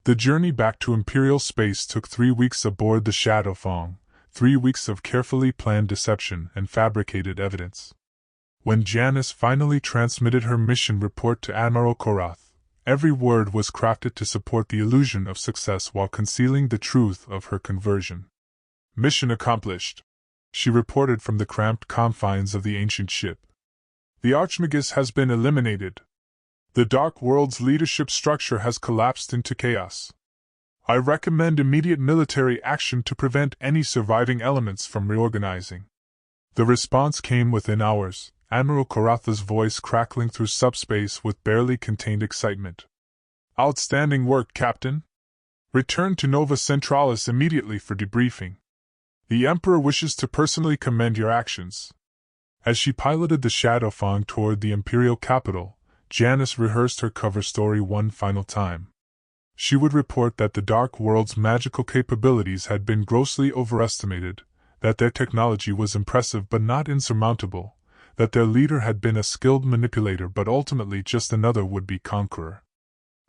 The journey back to Imperial space took 3 weeks aboard the Shadowfang, 3 weeks of carefully planned deception and fabricated evidence. When Janice finally transmitted her mission report to Admiral Korath, every word was crafted to support the illusion of success while concealing the truth of her conversion. "Mission accomplished," she reported from the cramped confines of the ancient ship. "The Archmagus has been eliminated. The Dark World's leadership structure has collapsed into chaos. I recommend immediate military action to prevent any surviving elements from reorganizing." The response came within hours, Admiral Korath's voice crackling through subspace with barely contained excitement. "Outstanding work, Captain. Return to Nova Centralis immediately for debriefing. The Emperor wishes to personally commend your actions." As she piloted the Shadowfang toward the Imperial capital, Janice rehearsed her cover story one final time. She would report that the Dark World's magical capabilities had been grossly overestimated, that their technology was impressive but not insurmountable, that their leader had been a skilled manipulator but ultimately just another would-be conqueror.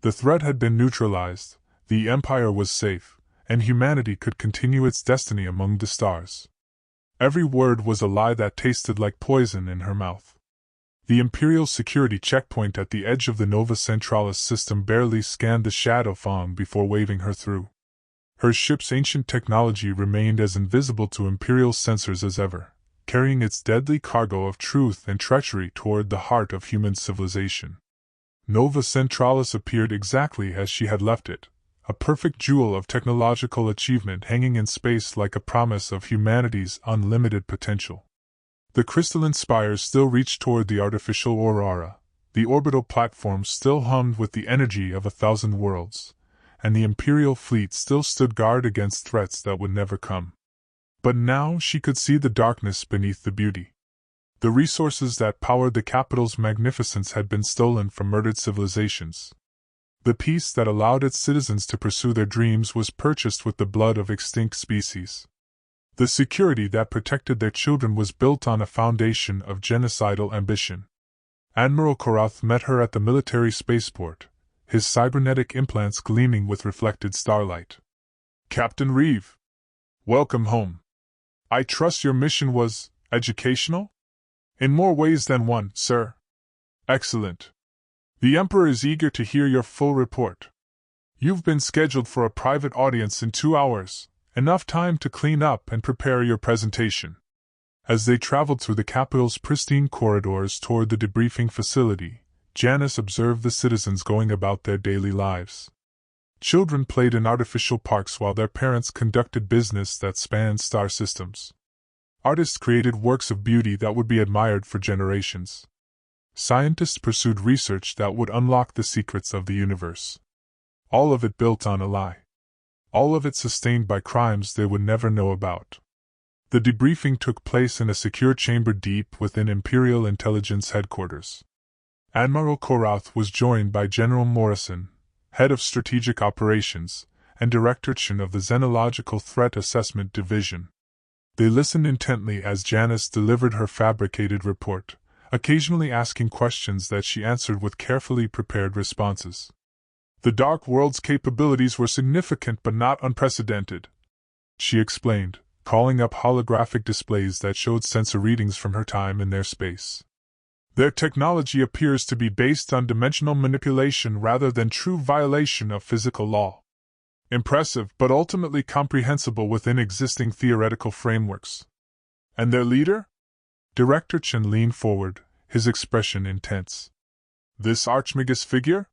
The threat had been neutralized, the Empire was safe, and humanity could continue its destiny among the stars. Every word was a lie that tasted like poison in her mouth. The Imperial security checkpoint at the edge of the Nova Centralis system barely scanned the Shadowfang before waving her through. Her ship's ancient technology remained as invisible to Imperial sensors as ever, carrying its deadly cargo of truth and treachery toward the heart of human civilization. Nova Centralis appeared exactly as she had left it, a perfect jewel of technological achievement hanging in space like a promise of humanity's unlimited potential. The crystalline spires still reached toward the artificial aurora, the orbital platforms still hummed with the energy of 1,000 worlds, and the Imperial fleet still stood guard against threats that would never come. But now she could see the darkness beneath the beauty. The resources that powered the capital's magnificence had been stolen from murdered civilizations. The peace that allowed its citizens to pursue their dreams was purchased with the blood of extinct species. The security that protected their children was built on a foundation of genocidal ambition. Admiral Korath met her at the military spaceport, his cybernetic implants gleaming with reflected starlight. "Captain Reeve, welcome home. I trust your mission was educational?" "In more ways than one, sir." "Excellent. The Emperor is eager to hear your full report. You've been scheduled for a private audience in 2 hours, enough time to clean up and prepare your presentation." As they traveled through the capital's pristine corridors toward the debriefing facility, Janice observed the citizens going about their daily lives. Children played in artificial parks while their parents conducted business that spanned star systems. Artists created works of beauty that would be admired for generations. Scientists pursued research that would unlock the secrets of the universe. All of it built on a lie. All of it sustained by crimes they would never know about. The debriefing took place in a secure chamber deep within Imperial Intelligence Headquarters. Admiral Korath was joined by General Morrison, head of Strategic Operations, and Director Chen of the Xenological Threat Assessment Division. They listened intently as Janice delivered her fabricated report, occasionally asking questions that she answered with carefully prepared responses. "The Dark World's capabilities were significant but not unprecedented," she explained, calling up holographic displays that showed sensor readings from her time in their space. "Their technology appears to be based on dimensional manipulation rather than true violation of physical law. Impressive but ultimately comprehensible within existing theoretical frameworks." "And their leader?" Director Chen leaned forward, his expression intense. "This Archmagus figure?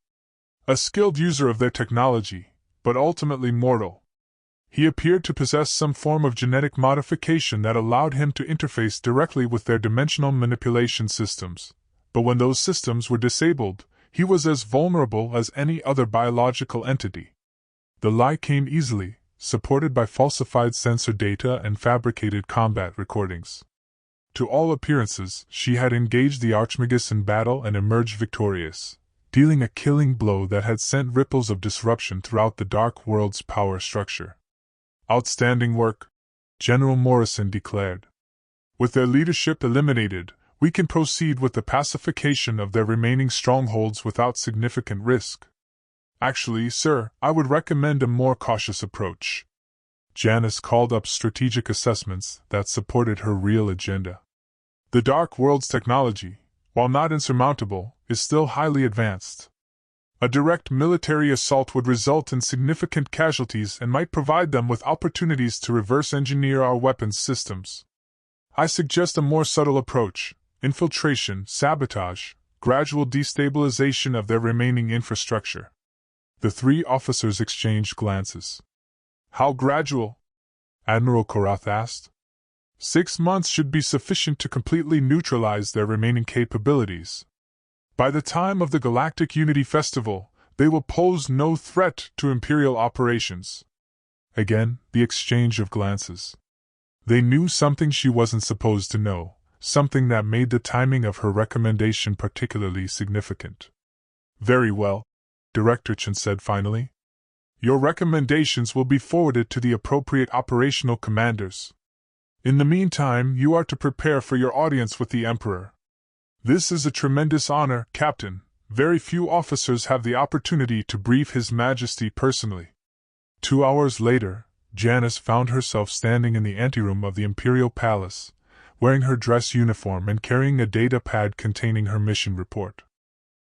A skilled user of their technology, but ultimately mortal. He appeared to possess some form of genetic modification that allowed him to interface directly with their dimensional manipulation systems, but when those systems were disabled, he was as vulnerable as any other biological entity." The lie came easily, supported by falsified sensor data and fabricated combat recordings. To all appearances, she had engaged the Archmagus in battle and emerged victorious, dealing a killing blow that had sent ripples of disruption throughout the Dark World's power structure. "Outstanding work," General Morrison declared. "With their leadership eliminated, we can proceed with the pacification of their remaining strongholds without significant risk." Actually, sir, I would recommend a more cautious approach. Janice called up strategic assessments that supported her real agenda. The Dark World's technology, while not insurmountable, is still highly advanced. A direct military assault would result in significant casualties and might provide them with opportunities to reverse engineer our weapons systems. I suggest a more subtle approach: infiltration, sabotage, gradual destabilization of their remaining infrastructure. The three officers exchanged glances. How gradual? Admiral Korath asked. 6 months should be sufficient to completely neutralize their remaining capabilities. By the time of the Galactic Unity Festival, they will pose no threat to Imperial operations. Again, the exchange of glances. They knew something she wasn't supposed to know, something that made the timing of her recommendation particularly significant. Very well, Director Chen said finally. Your recommendations will be forwarded to the appropriate operational commanders. In the meantime, you are to prepare for your audience with the Emperor. This is a tremendous honor, Captain. Very few officers have the opportunity to brief His Majesty personally. 2 hours later, Janice found herself standing in the anteroom of the Imperial Palace, wearing her dress uniform and carrying a data pad containing her mission report.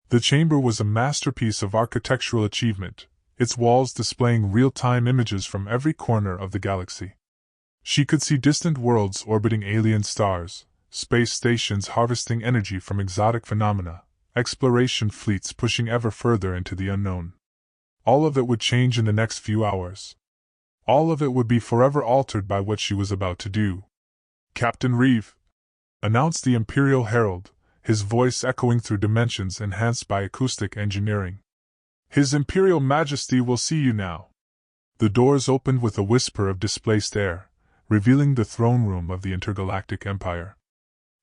The chamber was a masterpiece of architectural achievement, its walls displaying real-time images from every corner of the galaxy. She could see distant worlds orbiting alien stars, space stations harvesting energy from exotic phenomena, exploration fleets pushing ever further into the unknown. All of it would change in the next few hours. All of it would be forever altered by what she was about to do. Captain Reeve, announced the Imperial Herald, his voice echoing through dimensions enhanced by acoustic engineering. His Imperial Majesty will see you now. The doors opened with a whisper of displaced air, revealing the throne room of the intergalactic empire.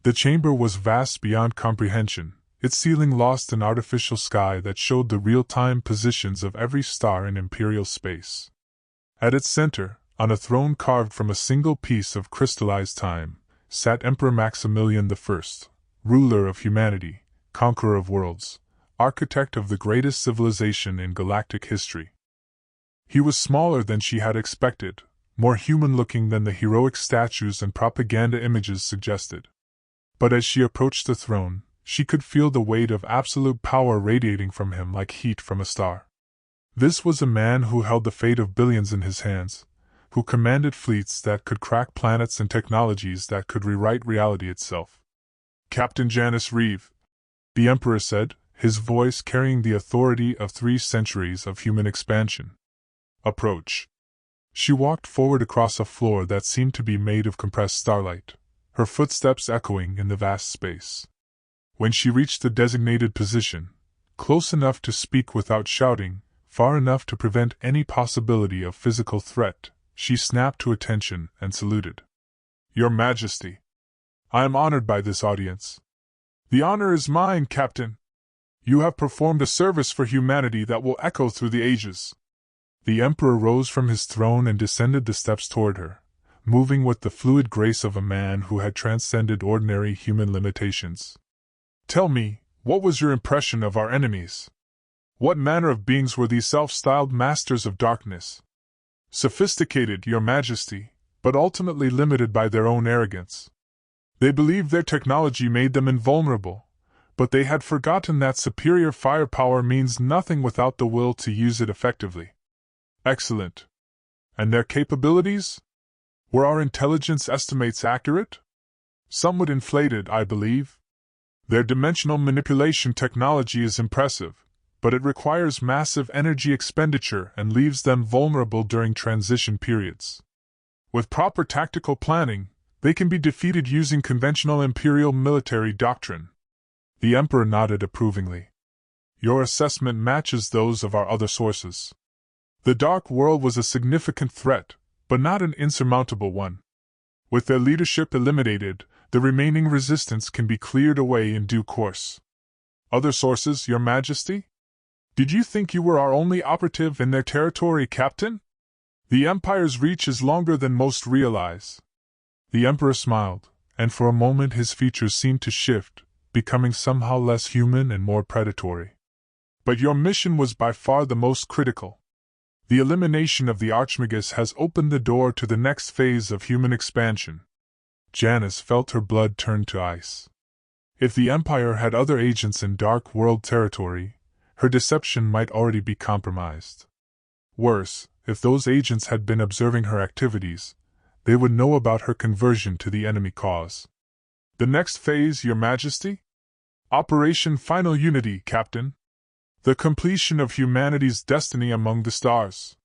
The chamber was vast beyond comprehension, its ceiling lost in artificial sky that showed the real-time positions of every star in imperial space. At its center, on a throne carved from a single piece of crystallized time, sat Emperor Maximilian I, ruler of humanity, conqueror of worlds, architect of the greatest civilization in galactic history. He was smaller than she had expected, more human-looking than the heroic statues and propaganda images suggested. But as she approached the throne, she could feel the weight of absolute power radiating from him like heat from a star. This was a man who held the fate of billions in his hands, who commanded fleets that could crack planets and technologies that could rewrite reality itself. Captain Janice Reeve, the Emperor said, his voice carrying the authority of 3 centuries of human expansion. Approach. She walked forward across a floor that seemed to be made of compressed starlight, her footsteps echoing in the vast space. When she reached the designated position, close enough to speak without shouting, far enough to prevent any possibility of physical threat, she snapped to attention and saluted. Your Majesty, I am honored by this audience. The honor is mine, Captain. You have performed a service for humanity that will echo through the ages. The Emperor rose from his throne and descended the steps toward her, moving with the fluid grace of a man who had transcended ordinary human limitations. Tell me, what was your impression of our enemies? What manner of beings were these self-styled masters of darkness? Sophisticated, Your Majesty, but ultimately limited by their own arrogance. They believed their technology made them invulnerable, but they had forgotten that superior firepower means nothing without the will to use it effectively. Excellent. And their capabilities? Were our intelligence estimates accurate? Somewhat inflated, I believe. Their dimensional manipulation technology is impressive, but it requires massive energy expenditure and leaves them vulnerable during transition periods. With proper tactical planning, they can be defeated using conventional imperial military doctrine. The Emperor nodded approvingly. Your assessment matches those of our other sources. The Dark World was a significant threat, but not an insurmountable one. With their leadership eliminated, the remaining resistance can be cleared away in due course. Other sources, Your Majesty? Did you think you were our only operative in their territory, Captain? The Empire's reach is longer than most realize. The Emperor smiled, and for a moment his features seemed to shift, becoming somehow less human and more predatory. But your mission was by far the most critical. The elimination of the Archmagus has opened the door to the next phase of human expansion. Janice felt her blood turn to ice. If the Empire had other agents in Dark World territory, her deception might already be compromised. Worse, if those agents had been observing her activities, they would know about her conversion to the enemy cause. The next phase, Your Majesty? Operation Final Unity, Captain. The completion of humanity's destiny among the stars.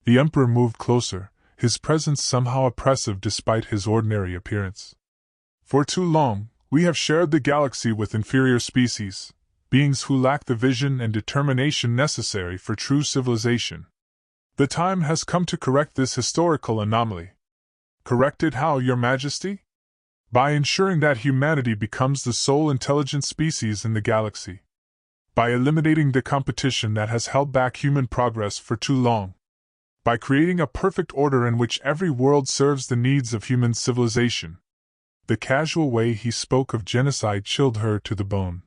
The Emperor moved closer, his presence somehow oppressive despite his ordinary appearance. For too long, we have shared the galaxy with inferior species, beings who lack the vision and determination necessary for true civilization. The time has come to correct this historical anomaly. Correct it how, Your Majesty? By ensuring that humanity becomes the sole intelligent species in the galaxy. By eliminating the competition that has held back human progress for too long. By creating a perfect order in which every world serves the needs of human civilization. The casual way he spoke of genocide chilled her to the bone.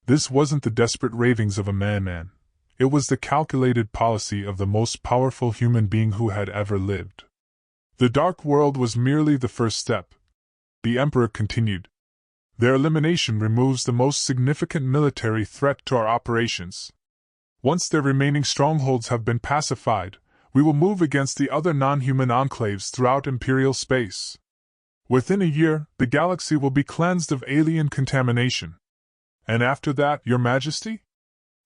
This wasn't the desperate ravings of a madman. It was the calculated policy of the most powerful human being who had ever lived. The Dark World was merely the first step. The Emperor continued. Their elimination removes the most significant military threat to our operations. Once their remaining strongholds have been pacified, we will move against the other non-human enclaves throughout Imperial space. Within a year, the galaxy will be cleansed of alien contamination. And after that, Your Majesty?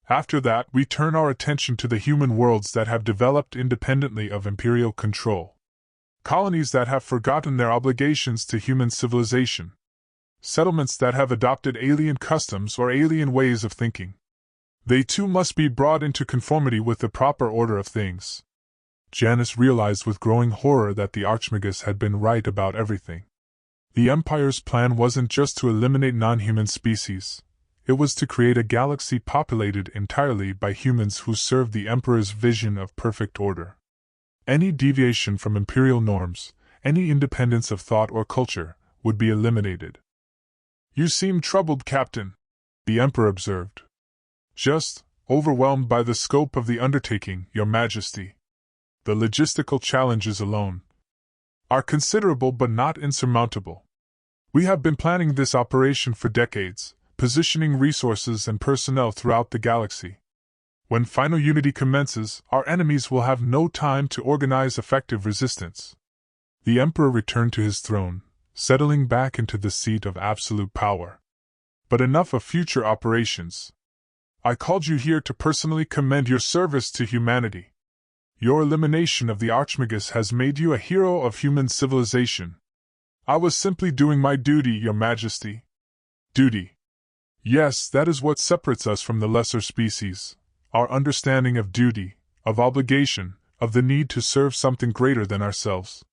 After that, we turn our attention to the human worlds that have developed independently of Imperial control. Colonies that have forgotten their obligations to human civilization. Settlements that have adopted alien customs or alien ways of thinking. They too must be brought into conformity with the proper order of things. Janice realized with growing horror that the Archmagus had been right about everything. The Empire's plan wasn't just to eliminate non-human species. It was to create a galaxy populated entirely by humans who served the Emperor's vision of perfect order. Any deviation from imperial norms, any independence of thought or culture, would be eliminated. You seem troubled, Captain, the Emperor observed. Just overwhelmed by the scope of the undertaking, Your Majesty. The logistical challenges alone are considerable but not insurmountable. We have been planning this operation for decades, positioning resources and personnel throughout the galaxy. When final unity commences, our enemies will have no time to organize effective resistance. The Emperor returned to his throne, settling back into the seat of absolute power. But enough of future operations. I called you here to personally commend your service to humanity. Your elimination of the Archmagus has made you a hero of human civilization. I was simply doing my duty, Your Majesty. Duty. Yes, that is what separates us from the lesser species. Our understanding of duty, of obligation, of the need to serve something greater than ourselves.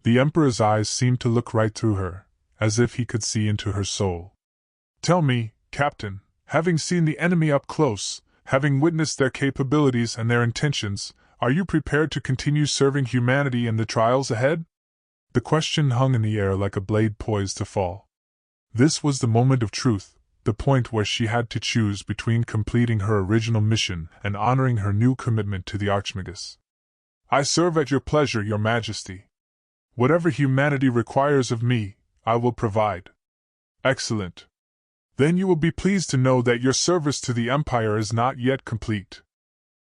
The Emperor's eyes seemed to look right through her, as if he could see into her soul. Tell me, Captain, having seen the enemy up close, having witnessed their capabilities and their intentions, are you prepared to continue serving humanity in the trials ahead? The question hung in the air like a blade poised to fall. This was the moment of truth, the point where she had to choose between completing her original mission and honoring her new commitment to the Archmagus. I serve at your pleasure, Your Majesty. Whatever humanity requires of me, I will provide. Excellent. Then you will be pleased to know that your service to the Empire is not yet complete.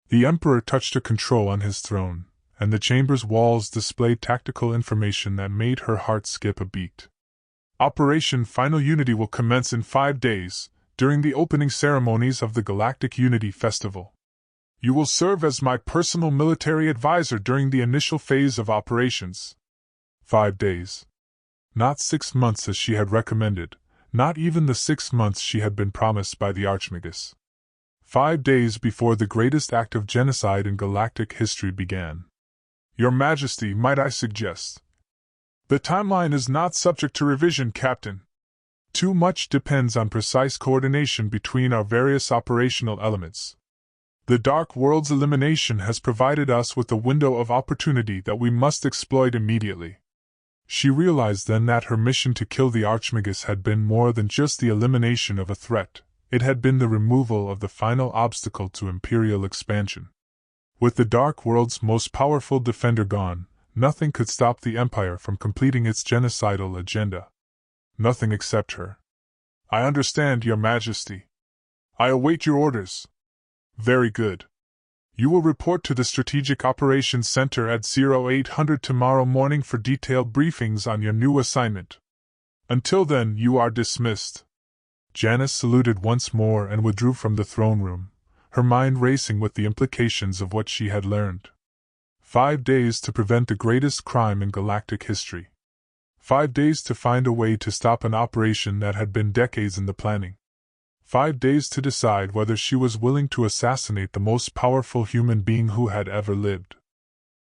The Emperor touched a control on his throne, and the chamber's walls displayed tactical information that made her heart skip a beat. Operation Final Unity will commence in 5 days, during the opening ceremonies of the Galactic Unity Festival. You will serve as my personal military advisor during the initial phase of operations. 5 days. Not 6 months as she had recommended, not even the 6 months she had been promised by the Archmagus. 5 days before the greatest act of genocide in galactic history began. Your Majesty, might I suggest? The timeline is not subject to revision, Captain. Too much depends on precise coordination between our various operational elements. The Dark World's elimination has provided us with a window of opportunity that we must exploit immediately. She realized then that her mission to kill the Archmagus had been more than just the elimination of a threat. It had been the removal of the final obstacle to Imperial expansion. With the Dark World's most powerful defender gone, nothing could stop the Empire from completing its genocidal agenda. Nothing except her. I understand, Your Majesty. I await your orders. Very good. You will report to the Strategic Operations Center at 0800 tomorrow morning for detailed briefings on your new assignment. Until then, you are dismissed. Janice saluted once more and withdrew from the throne room, her mind racing with the implications of what she had learned. 5 days to prevent the greatest crime in galactic history. 5 days to find a way to stop an operation that had been decades in the planning. 5 days to decide whether she was willing to assassinate the most powerful human being who had ever lived.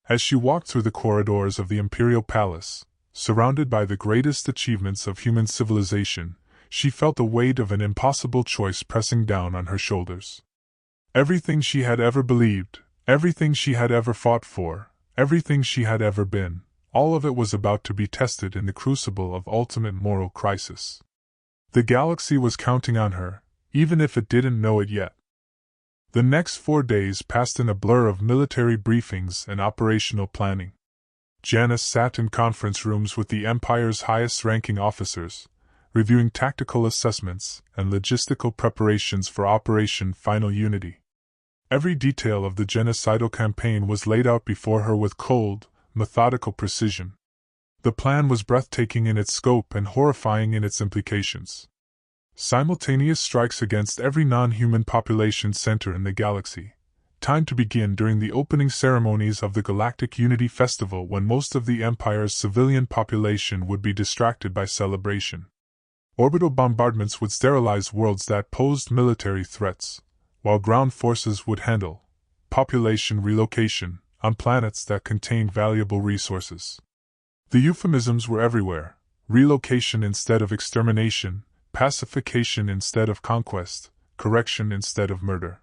As she walked through the corridors of the Imperial Palace, surrounded by the greatest achievements of human civilization, she felt the weight of an impossible choice pressing down on her shoulders. Everything she had ever believed, everything she had ever fought for, everything she had ever been, all of it was about to be tested in the crucible of ultimate moral crisis. The galaxy was counting on her, even if it didn't know it yet. The next 4 days passed in a blur of military briefings and operational planning. Janice sat in conference rooms with the Empire's highest-ranking officers, reviewing tactical assessments and logistical preparations for Operation Final Unity. Every detail of the genocidal campaign was laid out before her with cold, methodical precision. The plan was breathtaking in its scope and horrifying in its implications. Simultaneous strikes against every non-human population center in the galaxy. Time to begin during the opening ceremonies of the Galactic Unity Festival, when most of the Empire's civilian population would be distracted by celebration. Orbital bombardments would sterilize worlds that posed military threats, while ground forces would handle population relocation on planets that contained valuable resources. The euphemisms were everywhere: relocation instead of extermination, pacification instead of conquest, correction instead of murder.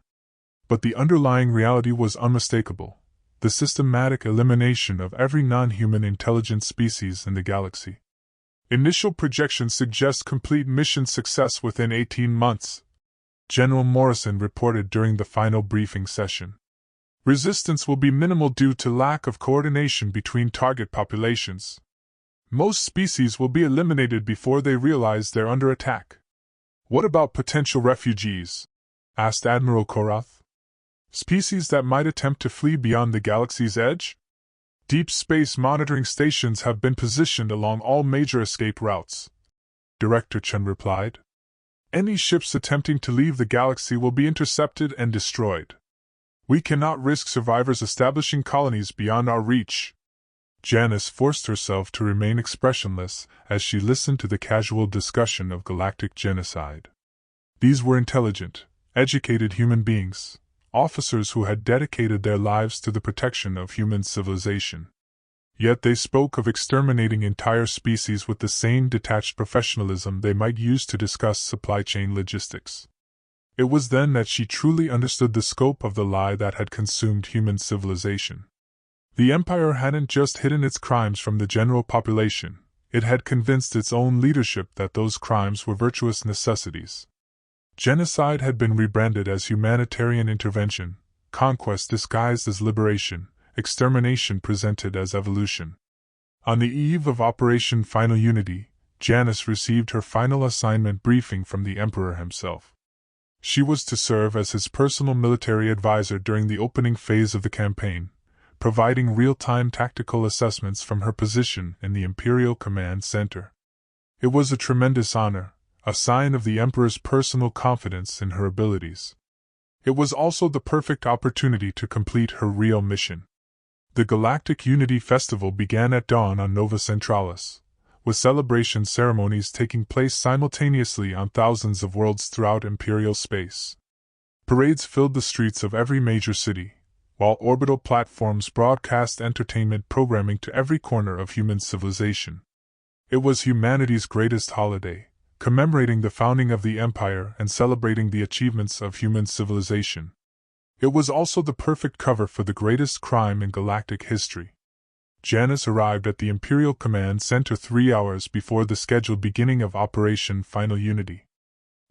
But the underlying reality was unmistakable: the systematic elimination of every non-human intelligent species in the galaxy. Initial projections suggest complete mission success within 18 months, General Morrison reported during the final briefing session. Resistance will be minimal due to lack of coordination between target populations. Most species will be eliminated before they realize they're under attack. What about potential refugees? Asked Admiral Korath. Species that might attempt to flee beyond the galaxy's edge? Deep space monitoring stations have been positioned along all major escape routes, Director Chen replied. Any ships attempting to leave the galaxy will be intercepted and destroyed. We cannot risk survivors establishing colonies beyond our reach. Janice forced herself to remain expressionless as she listened to the casual discussion of galactic genocide. These were intelligent, educated human beings, officers who had dedicated their lives to the protection of human civilization. Yet they spoke of exterminating entire species with the same detached professionalism they might use to discuss supply chain logistics. It was then that she truly understood the scope of the lie that had consumed human civilization. The Empire hadn't just hidden its crimes from the general population, it had convinced its own leadership that those crimes were virtuous necessities. Genocide had been rebranded as humanitarian intervention, conquest disguised as liberation, extermination presented as evolution. On the eve of Operation Final Unity, Janice received her final assignment briefing from the Emperor himself. She was to serve as his personal military advisor during the opening phase of the campaign, providing real-time tactical assessments from her position in the Imperial Command Center. It was a tremendous honor, a sign of the Emperor's personal confidence in her abilities. It was also the perfect opportunity to complete her real mission. The Galactic Unity Festival began at dawn on Nova Centralis, with celebration ceremonies taking place simultaneously on thousands of worlds throughout Imperial space. Parades filled the streets of every major city, while orbital platforms broadcast entertainment programming to every corner of human civilization. It was humanity's greatest holiday, commemorating the founding of the Empire and celebrating the achievements of human civilization. It was also the perfect cover for the greatest crime in galactic history. Janice arrived at the Imperial Command Center 3 hours before the scheduled beginning of Operation Final Unity.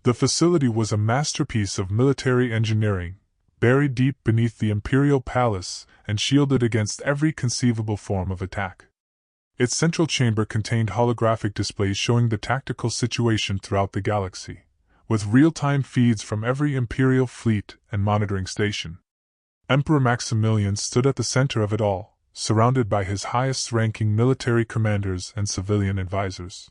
The facility was a masterpiece of military engineering, buried deep beneath the Imperial Palace and shielded against every conceivable form of attack. Its central chamber contained holographic displays showing the tactical situation throughout the galaxy, with real-time feeds from every Imperial fleet and monitoring station. Emperor Maximilian stood at the center of it all, surrounded by his highest-ranking military commanders and civilian advisors.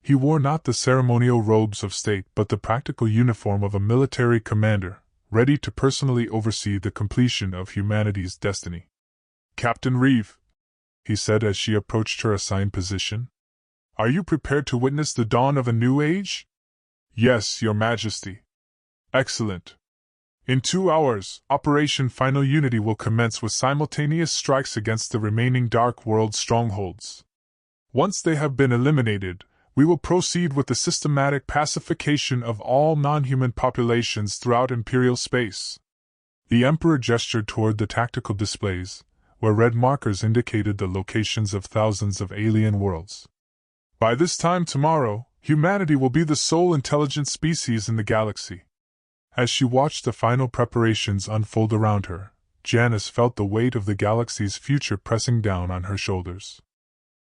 He wore not the ceremonial robes of state but the practical uniform of a military commander, ready to personally oversee the completion of humanity's destiny. "Captain Reeve," he said as she approached her assigned position, "are you prepared to witness the dawn of a new age?" "Yes, Your Majesty." "Excellent. In 2 hours, Operation Final Unity will commence with simultaneous strikes against the remaining Dark World strongholds. Once they have been eliminated, we will proceed with the systematic pacification of all non-human populations throughout Imperial space." The Emperor gestured toward the tactical displays, where red markers indicated the locations of thousands of alien worlds. "By this time tomorrow, humanity will be the sole intelligent species in the galaxy." As she watched the final preparations unfold around her, Janice felt the weight of the galaxy's future pressing down on her shoulders.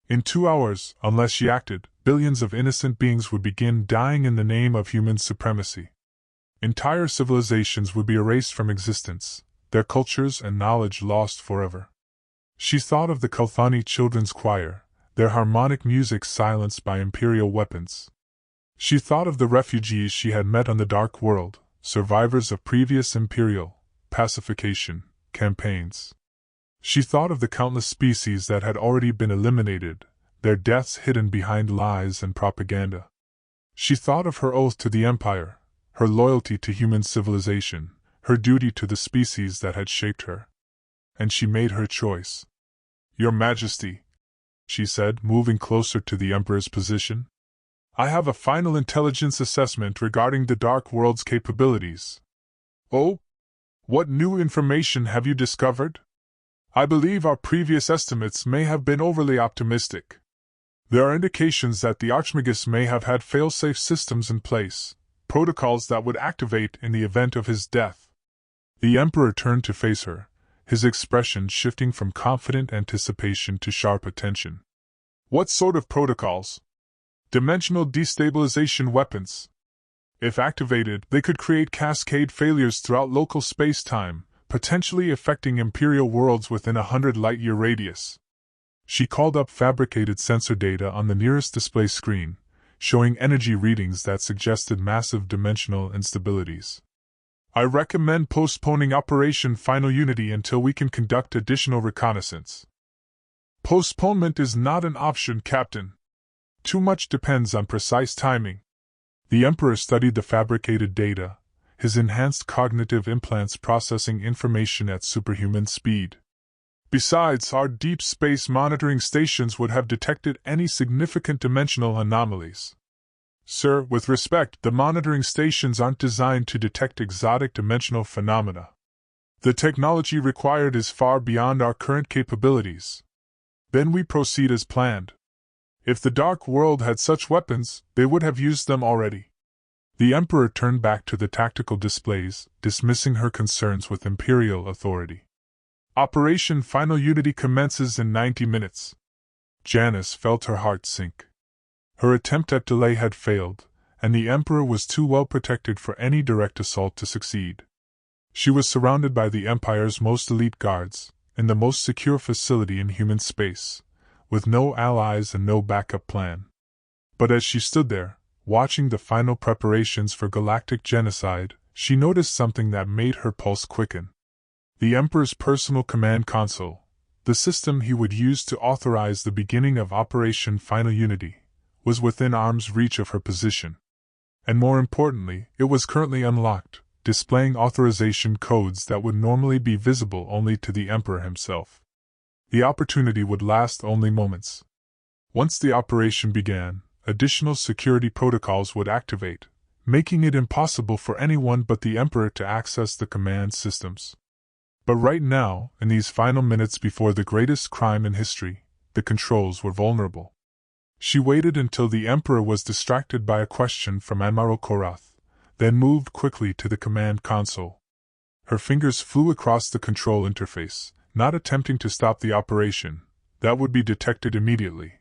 In 2 hours, unless she acted, billions of innocent beings would begin dying in the name of human supremacy. Entire civilizations would be erased from existence, their cultures and knowledge lost forever. She thought of the Kalthani children's choir, their harmonic music silenced by Imperial weapons. She thought of the refugees she had met on the Dark World, survivors of previous Imperial pacification campaigns. She thought of the countless species that had already been eliminated, their deaths hidden behind lies and propaganda. She thought of her oath to the Empire, her loyalty to human civilization, her duty to the species that had shaped her. And she made her choice. "Your Majesty," she said, moving closer to the Emperor's position, "I have a final intelligence assessment regarding the Dark World's capabilities." "Oh? What new information have you discovered?" "I believe our previous estimates may have been overly optimistic. There are indications that the Archmagus may have had fail-safe systems in place, protocols that would activate in the event of his death." The Emperor turned to face her, his expression shifting from confident anticipation to sharp attention. "What sort of protocols?" "Dimensional destabilization weapons. If activated, they could create cascade failures throughout local space-time, potentially affecting Imperial worlds within 100 light-year radius." She called up fabricated sensor data on the nearest display screen, showing energy readings that suggested massive dimensional instabilities. "I recommend postponing Operation Final Unity until we can conduct additional reconnaissance." "Postponement is not an option, Captain. Too much depends on precise timing." The Emperor studied the fabricated data, his enhanced cognitive implants processing information at superhuman speed. "Besides, our deep space monitoring stations would have detected any significant dimensional anomalies." "Sir, with respect, the monitoring stations aren't designed to detect exotic dimensional phenomena. The technology required is far beyond our current capabilities." "Then we proceed as planned. If the Dark World had such weapons, they would have used them already." The Emperor turned back to the tactical displays, dismissing her concerns with Imperial authority. "Operation Final Unity commences in 90 minutes. Janice felt her heart sink. Her attempt at delay had failed, and the Emperor was too well protected for any direct assault to succeed. She was surrounded by the Empire's most elite guards, in the most secure facility in human space, with no allies and no backup plan. But as she stood there, watching the final preparations for galactic genocide, she noticed something that made her pulse quicken. The Emperor's personal command console, the system he would use to authorize the beginning of Operation Final Unity, was within arm's reach of her position. And more importantly, it was currently unlocked, displaying authorization codes that would normally be visible only to the Emperor himself. The opportunity would last only moments. Once the operation began, additional security protocols would activate, making it impossible for anyone but the Emperor to access the command systems. But right now, in these final minutes before the greatest crime in history, the controls were vulnerable. She waited until the Emperor was distracted by a question from Admiral Korath, then moved quickly to the command console. Her fingers flew across the control interface, not attempting to stop the operation, that would be detected immediately,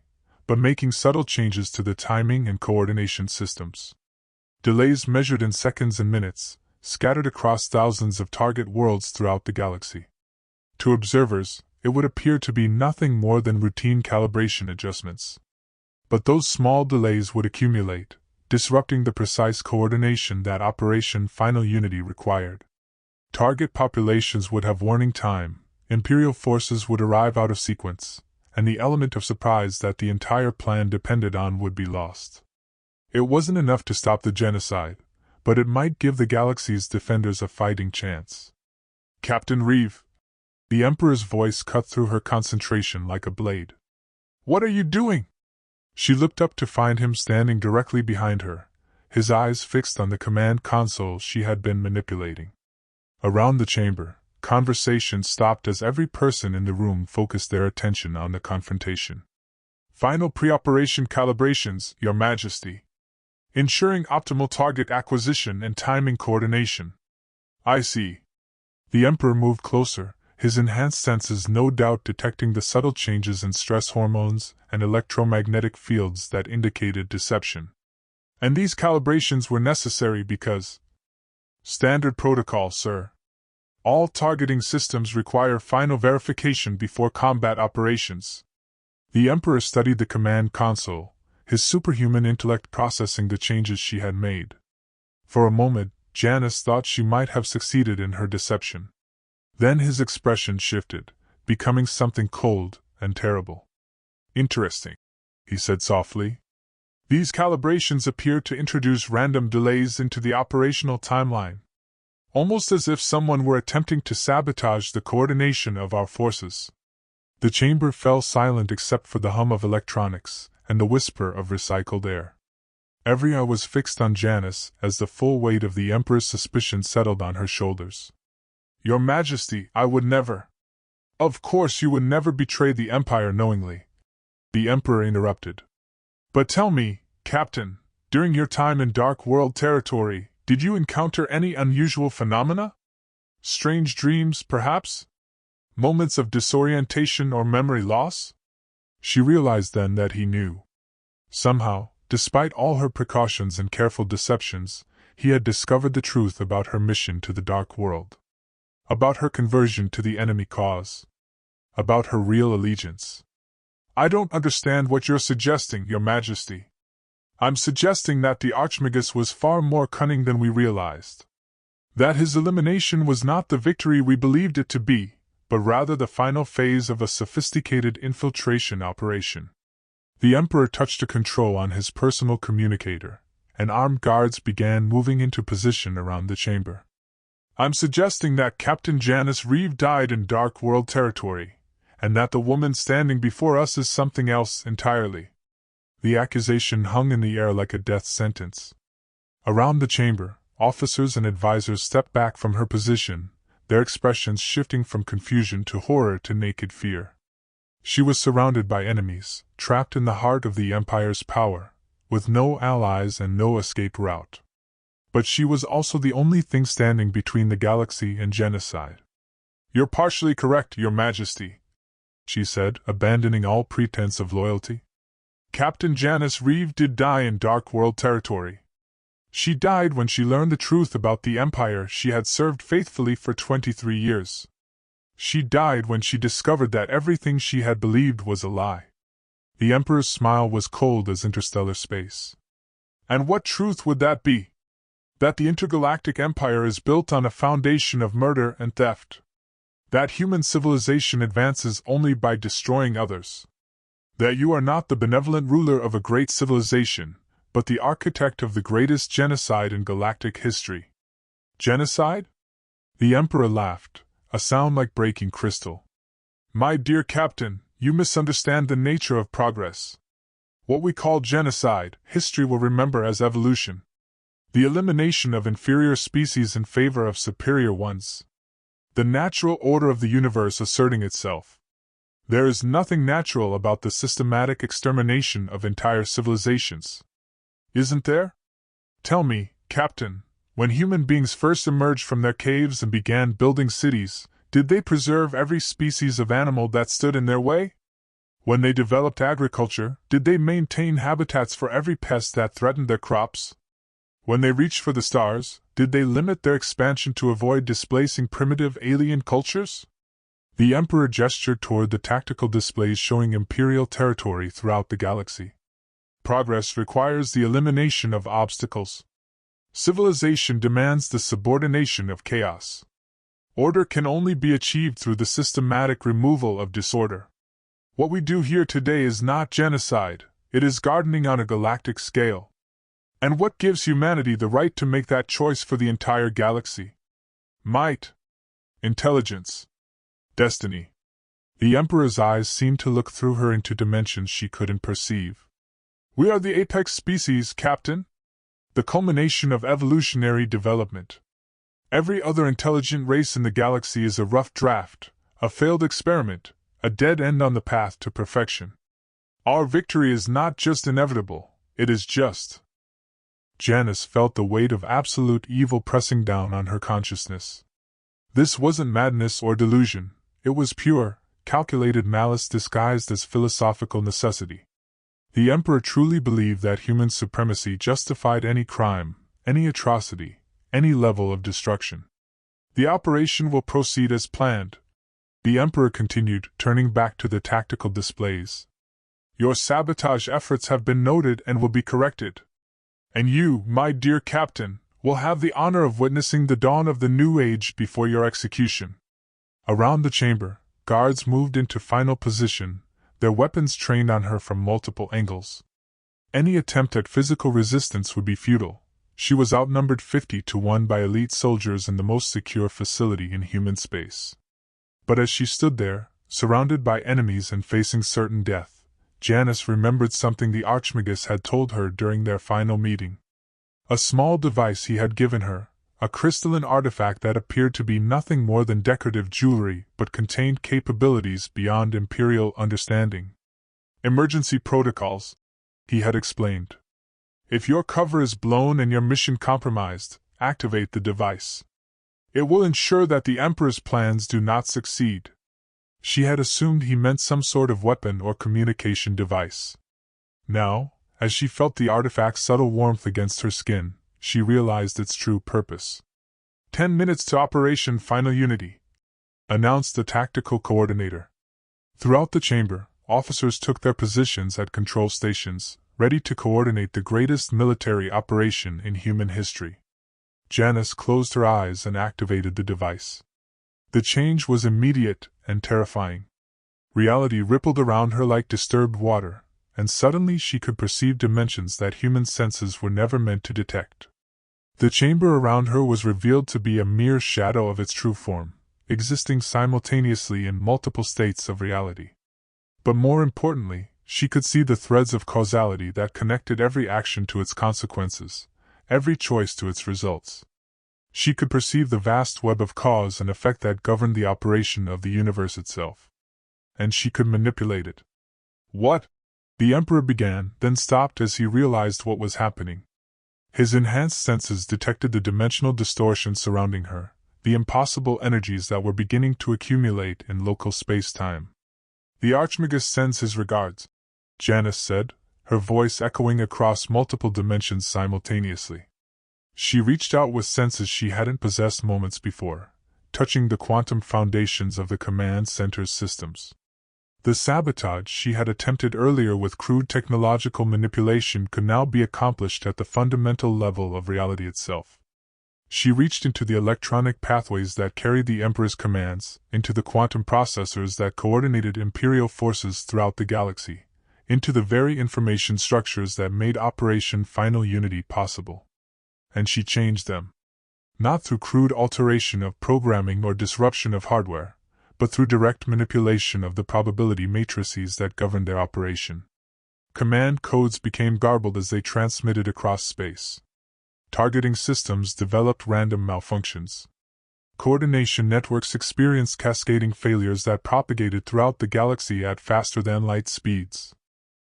but making subtle changes to the timing and coordination systems. Delays measured in seconds and minutes, scattered across thousands of target worlds throughout the galaxy. To observers, it would appear to be nothing more than routine calibration adjustments. But those small delays would accumulate, disrupting the precise coordination that Operation Final Unity required. Target populations would have warning time, Imperial forces would arrive out of sequence, and the element of surprise that the entire plan depended on would be lost. It wasn't enough to stop the genocide, but it might give the galaxy's defenders a fighting chance. Captain Reeve. The Emperor's voice cut through her concentration like a blade. What are you doing? She looked up to find him standing directly behind her, his eyes fixed on the command console she had been manipulating. Around the chamber, conversation stopped as every person in the room focused their attention on the confrontation. Final pre-operation calibrations, Your Majesty. Ensuring optimal target acquisition and timing coordination. I see. The Emperor moved closer, his enhanced senses no doubt detecting the subtle changes in stress hormones and electromagnetic fields that indicated deception. And these calibrations were necessary because... Standard protocol, sir. All targeting systems require final verification before combat operations. The Emperor studied the command console, his superhuman intellect processing the changes she had made. For a moment, Janice thought she might have succeeded in her deception. Then his expression shifted, becoming something cold and terrible. Interesting, he said softly. These calibrations appear to introduce random delays into the operational timeline. Almost as if someone were attempting to sabotage the coordination of our forces. The chamber fell silent except for the hum of electronics and the whisper of recycled air. Every eye was fixed on Janice as the full weight of the Emperor's suspicion settled on her shoulders. Your Majesty, I would never. Of course you would never betray the Empire knowingly. The Emperor interrupted. But tell me, Captain, during your time in Dark World territory, did you encounter any unusual phenomena? Strange dreams, perhaps? Moments of disorientation or memory loss? She realized then that he knew. Somehow, despite all her precautions and careful deceptions, he had discovered the truth about her mission to the Dark World. About her conversion to the enemy cause. About her real allegiance. I don't understand what you're suggesting, Your Majesty. I'm suggesting that the Archmagus was far more cunning than we realized. That his elimination was not the victory we believed it to be, but rather the final phase of a sophisticated infiltration operation. The Emperor touched a control on his personal communicator, and armed guards began moving into position around the chamber. I'm suggesting that Captain Janice Reeve died in Dark World territory, and that the woman standing before us is something else entirely. The accusation hung in the air like a death sentence. Around the chamber, officers and advisors stepped back from her position, their expressions shifting from confusion to horror to naked fear. She was surrounded by enemies, trapped in the heart of the Empire's power, with no allies and no escape route. But she was also the only thing standing between the galaxy and genocide. You're partially correct, Your Majesty, she said, abandoning all pretense of loyalty. Captain Janice Reeve did die in Dark World territory. She died when she learned the truth about the Empire she had served faithfully for 23 years. She died when she discovered that everything she had believed was a lie. The Emperor's smile was cold as interstellar space. And what truth would that be? That the intergalactic empire is built on a foundation of murder and theft. That human civilization advances only by destroying others. That you are not the benevolent ruler of a great civilization, but the architect of the greatest genocide in galactic history. Genocide? The Emperor laughed, a sound like breaking crystal. My dear Captain, you misunderstand the nature of progress. What we call genocide, history will remember as evolution. The elimination of inferior species in favor of superior ones. The natural order of the universe asserting itself. There is nothing natural about the systematic extermination of entire civilizations. Isn't there? Tell me, Captain, When human beings first emerged from their caves and began building cities, did they preserve every species of animal that stood in their way? When they developed agriculture, did they maintain habitats for every pest that threatened their crops? When they reached for the stars, did they limit their expansion to avoid displacing primitive alien cultures? The Emperor gestured toward the tactical displays showing Imperial territory throughout the galaxy. Progress requires the elimination of obstacles. Civilization demands the subordination of chaos. Order can only be achieved through the systematic removal of disorder. What we do here today is not genocide, it is gardening on a galactic scale. And what gives humanity the right to make that choice for the entire galaxy? Might. Intelligence. Destiny. The Emperor's eyes seemed to look through her into dimensions she couldn't perceive. We are the apex species, Captain. The culmination of evolutionary development. Every other intelligent race in the galaxy is a rough draft, a failed experiment, a dead end on the path to perfection. Our victory is not just inevitable, it is just. Janice felt the weight of absolute evil pressing down on her consciousness. This wasn't madness or delusion, it was pure, calculated malice disguised as philosophical necessity. The Emperor truly believed that human supremacy justified any crime, any atrocity, any level of destruction. The operation will proceed as planned, the Emperor continued, turning back to the tactical displays. Your sabotage efforts have been noted and will be corrected. And you, my dear Captain, will have the honor of witnessing the dawn of the new age before your execution. Around the chamber, guards moved into final position, their weapons trained on her from multiple angles. Any attempt at physical resistance would be futile. She was outnumbered 50-1 by elite soldiers in the most secure facility in human space. But as she stood there, surrounded by enemies and facing certain death, Janice remembered something the Archmagus had told her during their final meeting. A small device he had given her, a crystalline artifact that appeared to be nothing more than decorative jewelry but contained capabilities beyond Imperial understanding. Emergency protocols, he had explained. If your cover is blown and your mission compromised, activate the device. It will ensure that the Emperor's plans do not succeed. She had assumed he meant some sort of weapon or communication device. Now, as she felt the artifact's subtle warmth against her skin, she realized its true purpose. 10 minutes to Operation Final Unity, announced the tactical coordinator. Throughout the chamber, officers took their positions at control stations, ready to coordinate the greatest military operation in human history. Janice closed her eyes and activated the device. The change was immediate and terrifying. Reality rippled around her like disturbed water, and suddenly she could perceive dimensions that human senses were never meant to detect. The chamber around her was revealed to be a mere shadow of its true form, existing simultaneously in multiple states of reality. But more importantly, she could see the threads of causality that connected every action to its consequences, every choice to its results. She could perceive the vast web of cause and effect that governed the operation of the universe itself. And she could manipulate it. What? The Emperor began, then stopped as he realized what was happening. His enhanced senses detected the dimensional distortion surrounding her, the impossible energies that were beginning to accumulate in local space-time. The Archmagus sends his regards, Janice said, her voice echoing across multiple dimensions simultaneously. She reached out with senses she hadn't possessed moments before, touching the quantum foundations of the command center's systems. The sabotage she had attempted earlier with crude technological manipulation could now be accomplished at the fundamental level of reality itself. She reached into the electronic pathways that carried the Emperor's commands, into the quantum processors that coordinated Imperial forces throughout the galaxy, into the very information structures that made Operation Final Unity possible. And she changed them. Not through crude alteration of programming or disruption of hardware, but through direct manipulation of the probability matrices that governed their operation. Command codes became garbled as they transmitted across space. Targeting systems developed random malfunctions. Coordination networks experienced cascading failures that propagated throughout the galaxy at faster-than-light speeds.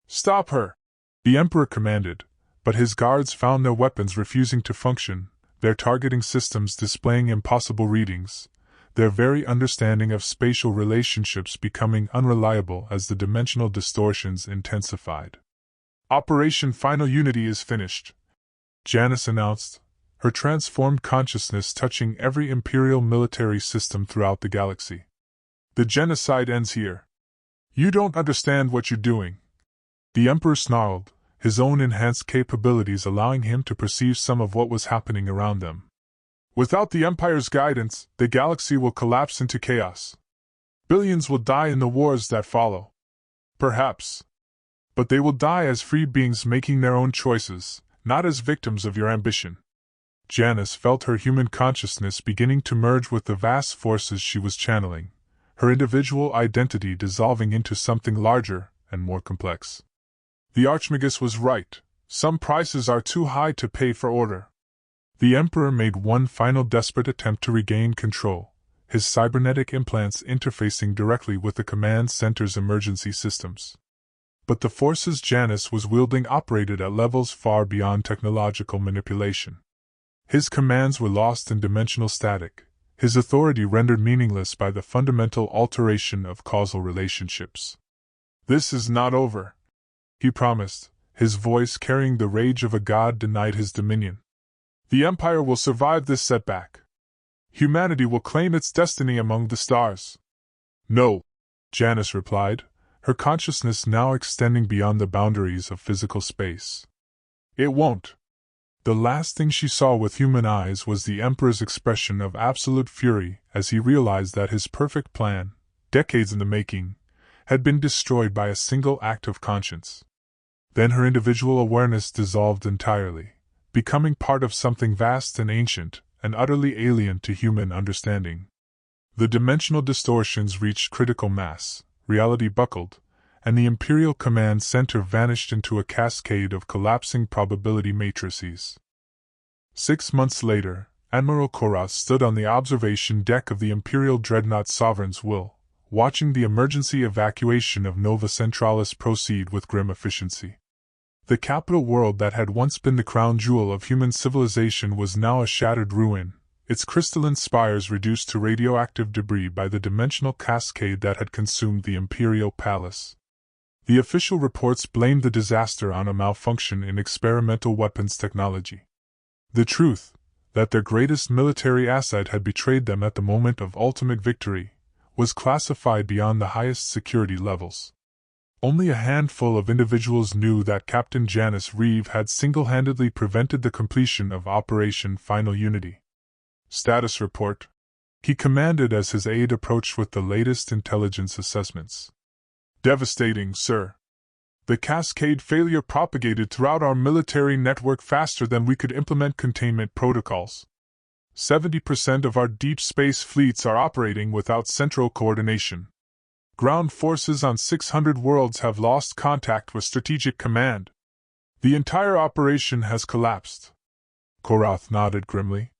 "Stop her!" the Emperor commanded, but his guards found their weapons refusing to function, their targeting systems displaying impossible readings, their very understanding of spatial relationships becoming unreliable as the dimensional distortions intensified. Operation Final Unity is finished, Janice announced, her transformed consciousness touching every Imperial military system throughout the galaxy. The genocide ends here. You don't understand what you're doing. The Emperor snarled, his own enhanced capabilities allowing him to perceive some of what was happening around them. Without the Empire's guidance, the galaxy will collapse into chaos. Billions will die in the wars that follow. Perhaps. But they will die as free beings making their own choices, not as victims of your ambition. Janice felt her human consciousness beginning to merge with the vast forces she was channeling, her individual identity dissolving into something larger and more complex. The Archmagus was right, some prices are too high to pay for order. The Emperor made one final desperate attempt to regain control, his cybernetic implants interfacing directly with the command center's emergency systems. But the forces Janice was wielding operated at levels far beyond technological manipulation. His commands were lost in dimensional static, his authority rendered meaningless by the fundamental alteration of causal relationships. "This is not over," he promised, his voice carrying the rage of a god denied his dominion. "The Empire will survive this setback. Humanity will claim its destiny among the stars." "No," Janice replied, her consciousness now extending beyond the boundaries of physical space. "It won't." The last thing she saw with human eyes was the Emperor's expression of absolute fury as he realized that his perfect plan, decades in the making, had been destroyed by a single act of conscience. Then her individual awareness dissolved entirely, becoming part of something vast and ancient, and utterly alien to human understanding. The dimensional distortions reached critical mass, reality buckled, and the Imperial Command Center vanished into a cascade of collapsing probability matrices. 6 months later, Admiral Korath stood on the observation deck of the Imperial Dreadnought Sovereign's Will, watching the emergency evacuation of Nova Centralis proceed with grim efficiency. The capital world that had once been the crown jewel of human civilization was now a shattered ruin, its crystalline spires reduced to radioactive debris by the dimensional cascade that had consumed the Imperial Palace. The official reports blamed the disaster on a malfunction in experimental weapons technology. The truth, that their greatest military asset had betrayed them at the moment of ultimate victory, was classified beyond the highest security levels. Only a handful of individuals knew that Captain Janice Reeve had single-handedly prevented the completion of Operation Final Unity. "Status report," he commanded as his aide approached with the latest intelligence assessments. "Devastating, sir. The cascade failure propagated throughout our military network faster than we could implement containment protocols. 70% of our deep space fleets are operating without central coordination. Ground forces on 600 worlds have lost contact with strategic command. The entire operation has collapsed." Korath nodded grimly.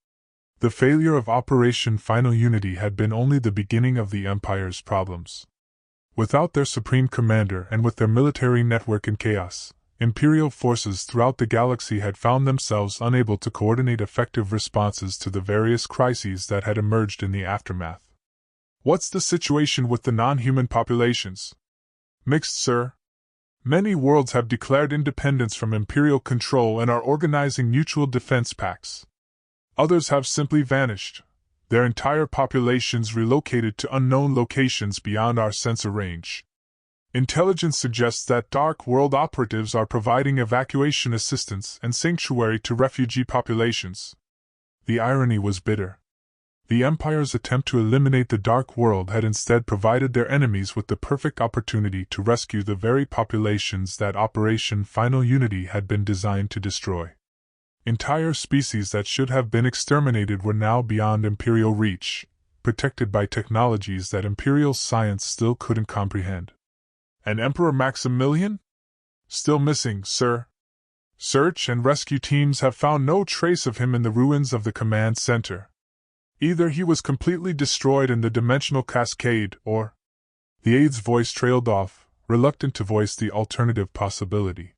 The failure of Operation Final Unity had been only the beginning of the Empire's problems. Without their supreme commander and with their military network in chaos, Imperial forces throughout the galaxy had found themselves unable to coordinate effective responses to the various crises that had emerged in the aftermath. "What's the situation with the non-human populations?" "Mixed, sir. Many worlds have declared independence from Imperial control and are organizing mutual defense pacts. Others have simply vanished, their entire populations relocated to unknown locations beyond our sensor range. Intelligence suggests that Dark World operatives are providing evacuation assistance and sanctuary to refugee populations." The irony was bitter. The Empire's attempt to eliminate the Dark World had instead provided their enemies with the perfect opportunity to rescue the very populations that Operation Final Unity had been designed to destroy. Entire species that should have been exterminated were now beyond Imperial reach, protected by technologies that Imperial science still couldn't comprehend. "And Emperor Maximilian?" "Still missing, sir. Search and rescue teams have found no trace of him in the ruins of the command center. Either he was completely destroyed in the dimensional cascade, or—" The aide's voice trailed off, reluctant to voice the alternative possibility.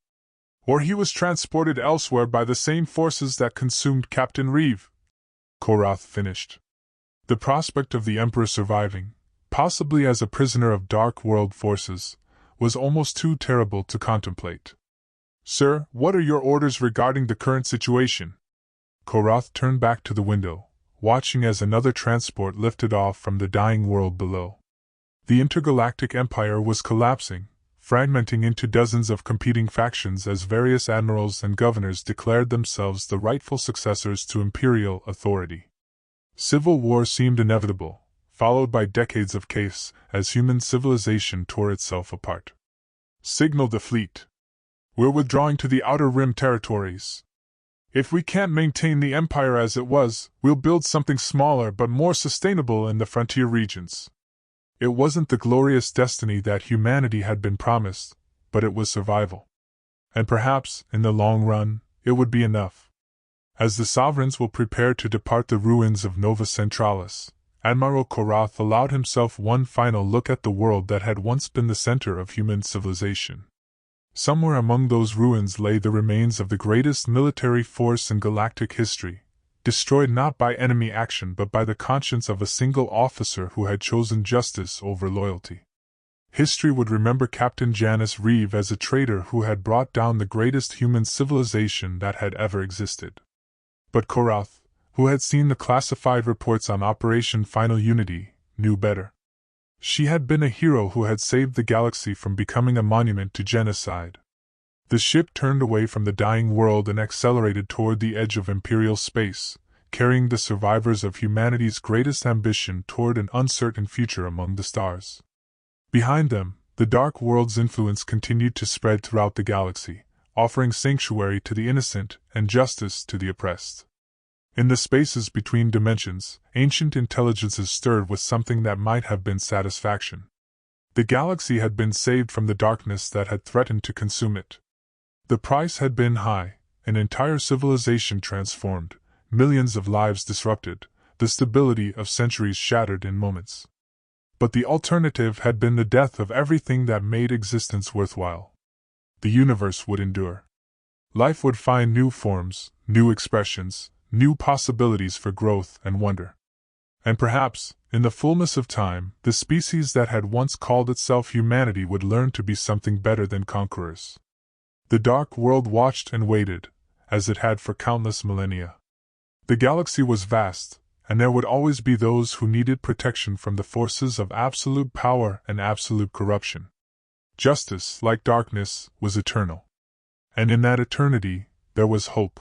"Or he was transported elsewhere by the same forces that consumed Captain Reeve." Korath finished. The prospect of the Emperor surviving, possibly as a prisoner of Dark World forces, was almost too terrible to contemplate. Sir, what are your orders regarding the current situation? Korath turned back to the window, watching as another transport lifted off from the dying world below. The intergalactic empire was collapsing, fragmenting into dozens of competing factions as various admirals and governors declared themselves the rightful successors to imperial authority. Civil war seemed inevitable, followed by decades of chaos as human civilization tore itself apart. Signal the fleet. We're withdrawing to the Outer Rim territories. If we can't maintain the empire as it was, we'll build something smaller but more sustainable in the frontier regions. It wasn't the glorious destiny that humanity had been promised, but it was survival. And perhaps, in the long run, it would be enough. As the sovereigns will prepare to depart the ruins of Nova Centralis, Admiral Korath allowed himself one final look at the world that had once been the center of human civilization. Somewhere among those ruins lay the remains of the greatest military force in galactic history, destroyed not by enemy action but by the conscience of a single officer who had chosen justice over loyalty. History would remember Captain Janus Reeve as a traitor who had brought down the greatest human civilization that had ever existed. But Korath, who had seen the classified reports on Operation Final Unity, knew better. She had been a hero who had saved the galaxy from becoming a monument to genocide. The ship turned away from the dying world and accelerated toward the edge of Imperial space, carrying the survivors of humanity's greatest ambition toward an uncertain future among the stars. Behind them, the Dark World's influence continued to spread throughout the galaxy, offering sanctuary to the innocent and justice to the oppressed. In the spaces between dimensions, ancient intelligences stirred with something that might have been satisfaction. The galaxy had been saved from the darkness that had threatened to consume it. The price had been high, an entire civilization transformed, millions of lives disrupted, the stability of centuries shattered in moments. But the alternative had been the death of everything that made existence worthwhile. The universe would endure. Life would find new forms, new expressions, new possibilities for growth and wonder. And perhaps, in the fullness of time, the species that had once called itself humanity would learn to be something better than conquerors. The Dark World watched and waited, as it had for countless millennia. The galaxy was vast, and there would always be those who needed protection from the forces of absolute power and absolute corruption. Justice, like darkness, was eternal. And in that eternity, there was hope.